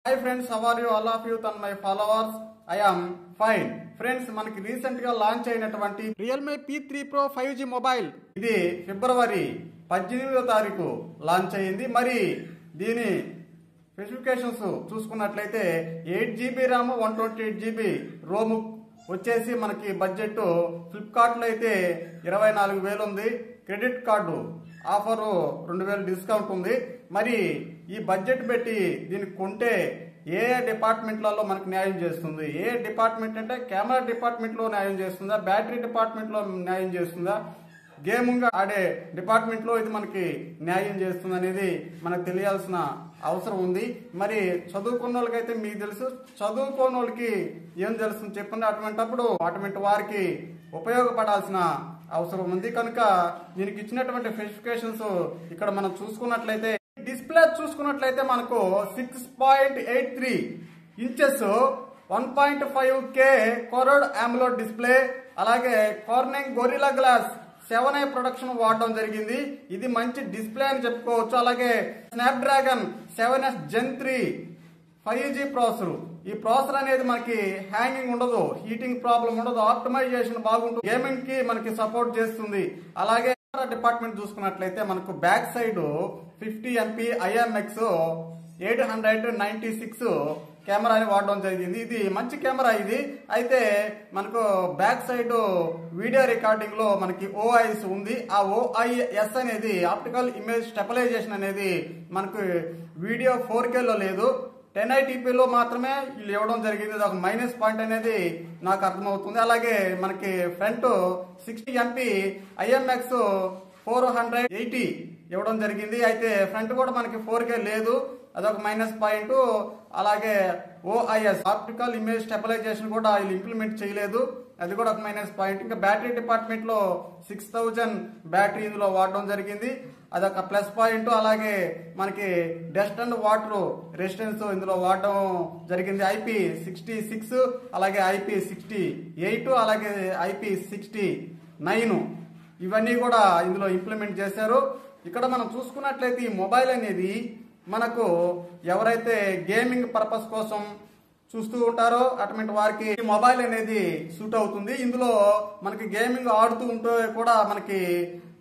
Hi friends, how are you? All of you and my followers. I am fine. Friends, మనకి recent గా launch అయినటువంటి Realme P3 Pro 5G mobile ఇది ఫిబ్రవరి 18వ తారీఖు launch అయింది. మరి దీని స్పెసిఫికేషన్స్ చూసుకున్నట్లయితే 8GB RAM 128GB ROM వచ్చేసి మనకి బడ్జెట్ ఫ్లిప్కార్ట్ లో అయితే 24,000 ఉంది. క్రెడిట్ కార్డు ఆఫర్ 2,000 డిస్కౌంట్ ఉంది. మరి ఈ బడ్జెట్ పెట్టి దీనికి కొంటే ఏ డిపార్ట్మెంట్లలో మనకు న్యాయం చేస్తుంది? ఏ డిపార్ట్మెంట్ అంటే కెమెరా డిపార్ట్మెంట్ లో న్యాయం చేస్తుందా, బ్యాటరీ డిపార్ట్మెంట్ లో న్యాయం చేస్తుందా, గేమింగ్ ఆడే డిపార్ట్మెంట్ లో ఇది మనకి న్యాయం చేస్తుంది అనేది మనకు తెలియాల్సిన అవసరం ఉంది. మరి చదువుకున్న వాళ్ళకైతే మీకు తెలుసు, చదువుకోని వాళ్ళకి ఏం తెలుస్తుంది చెప్పండి. అటువంటి వారికి ఉపయోగపడాల్సిన అవసరం ఉంది. కనుక దీనికి ఇచ్చినటువంటి స్పెసిఫికేషన్స్ ఇక్కడ మనం చూసుకున్నట్లయితే డిస్ప్లే చూసుకున్నట్లయితే మనకు 6.83 inches 1.5K curved AMOLED display, అలాగే Corning Gorilla glass 7i production వాడడం జరిగింది. ఇది మంచి డిస్ప్లే అని చెప్పుకోవచ్చు. అలాగే Snapdragon 7s Gen 3 5G processor. ఈ ప్రాసెసర్ అనేది మనకి హ్యాంగింగ్ ఉండదు, హీటింగ్ ప్రాబ్లం ఉండదు, ఆప్టిమైజేషన్ బాగుంటుంది, గేమింగ్ కి మనకి సపోర్ట్ చేస్తుంది. అలాగే డిపార్ట్మెంట్ చూసుకున్నట్లయితే మనకు బ్యాక్ సైడ్ 50MP IMX 896 కెమెరాని వాడడం జరిగింది. ఇది మంచి కెమెరా ఇది. అయితే మనకు బ్యాక్ సైడ్ వీడియో రికార్డింగ్ లో మనకి OIS ఉంది. ఆ OIS అనేది ఆప్టికల్ ఇమేజ్ స్టెబిలైజేషన్ అనేది మనకు వీడియో 4K లో లేదు, 1080p లో మాత్రమే వీళ్ళు ఇవ్వడం జరిగింది. ఇది ఒక మైనస్ పాయింట్ అనేది నాకు అర్థమవుతుంది. అలాగే మనకి ఫ్రంట్ 60MP IMX 480 ఇవ్వడం జరిగింది. అయితే ఫ్రంట్ కూడా మనకి 4K లేదు, అదొక మైనస్ పాయింట్. అలాగే OIS ఆప్టికల్ ఇమేజ్ స్టెబిలైజేషన్ కూడా వీళ్ళు ఇంప్లిమెంట్ చేయలేదు, అది కూడా ఒక మైనస్ పాయింట్. ఇంకా బ్యాటరీ డిపార్ట్మెంట్ లో 6000 బ్యాటరీ ఇందులో వాడడం జరిగింది, అదొక ప్లస్ పాయింట్. అలాగే మనకి డస్ట్ అండ్ వాటర్ రెసిస్టెన్స్ ఇందులో వాడడం జరిగింది. IP66, అలాగే IP68, అలాగే IP69 ఇవన్నీ కూడా ఇందులో ఇంప్లిమెంట్ చేశారు. ఇక్కడ మనం చూసుకున్నట్లయితే ఈ మొబైల్ అనేది మనకు ఎవరైతే గేమింగ్ పర్పస్ కోసం చూస్తూ ఉంటారో అటువంటి వారికి ఈ మొబైల్ అనేది సూట్ అవుతుంది. ఇందులో మనకి గేమింగ్ ఆడుతూ ఉంటే కూడా మనకి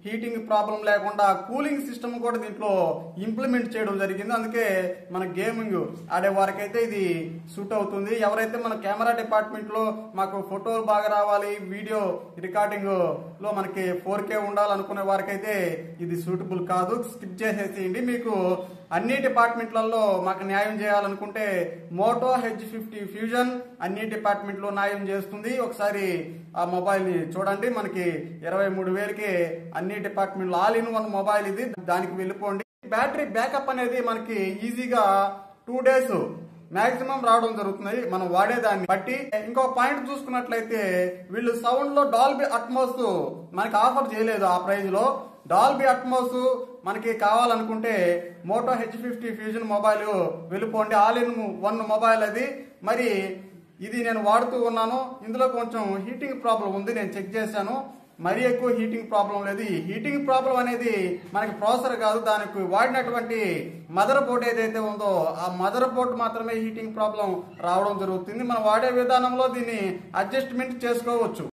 హీటింగ్ ప్రాబ్లం లేకుండా కూలింగ్ సిస్టమ్ కూడా దీంట్లో ఇంప్లిమెంట్ చేయడం జరిగింది. అందుకే మన గేమింగ్ ఆడే వారికైతే ఇది సూట్ అవుతుంది. ఎవరైతే మన కెమెరా డిపార్ట్మెంట్ లో మాకు ఫోటోలు బాగా రావాలి, వీడియో రికార్డింగ్ లో మనకి 4K ఉండాలనుకునే వారికైతే ఇది సూటబుల్ కాదు, స్కిప్ చేసేసేయండి. మీకు అన్ని డిపార్ట్మెంట్లలో మాకు న్యాయం చేయాలనుకుంటే మోటో H50 ఫ్యూజన్ అన్ని డిపార్ట్మెంట్లో న్యాయం చేస్తుంది. ఒకసారి ఆ మొబైల్ ని చూడండి. మనకి 23,000కి అన్ని డిపార్ట్మెంట్లో ఆల్ ఇన్ వన్ మొబైల్ ఇది, దానికి వెళ్ళిపోండి. బ్యాటరీ బ్యాకప్ అనేది మనకి ఈజీగా 2 days మాక్సిమం రావడం జరుగుతుంది మనం వాడేదాన్ని బట్టి. ఇంకో పాయింట్ చూసుకున్నట్లయితే వీళ్ళు సౌండ్ లో డాల్బీ అట్మోస్ మనకి ఆఫర్ చేయలేదు. ఆ ప్రైజ్ లో డాల్బీ అట్మోస్ మనకి కావాలనుకుంటే మోటో H50 ఫ్యూజన్ మొబైల్ వెళ్ళిపోండి, ఆల్ ఇన్ వన్ మొబైల్ అది. మరి ఇది నేను వాడుతూ ఉన్నాను, ఇందులో కొంచెం హీటింగ్ ప్రాబ్లం ఉంది, నేను చెక్ చేశాను, మరీ ఎక్కువ హీటింగ్ ప్రాబ్లం లేదు. ఈ హీటింగ్ ప్రాబ్లం అనేది మనకి ప్రాసెసర్ కాదు, దానికి వాడినటువంటి మదర్ బోర్డ్ ఏదైతే ఉందో ఆ మదర్ బోర్డ్ మాత్రమే హీటింగ్ ప్రాబ్లం రావడం జరుగుతుంది. మనం వాడే విధానంలో దీన్ని అడ్జస్ట్మెంట్ చేసుకోవచ్చు.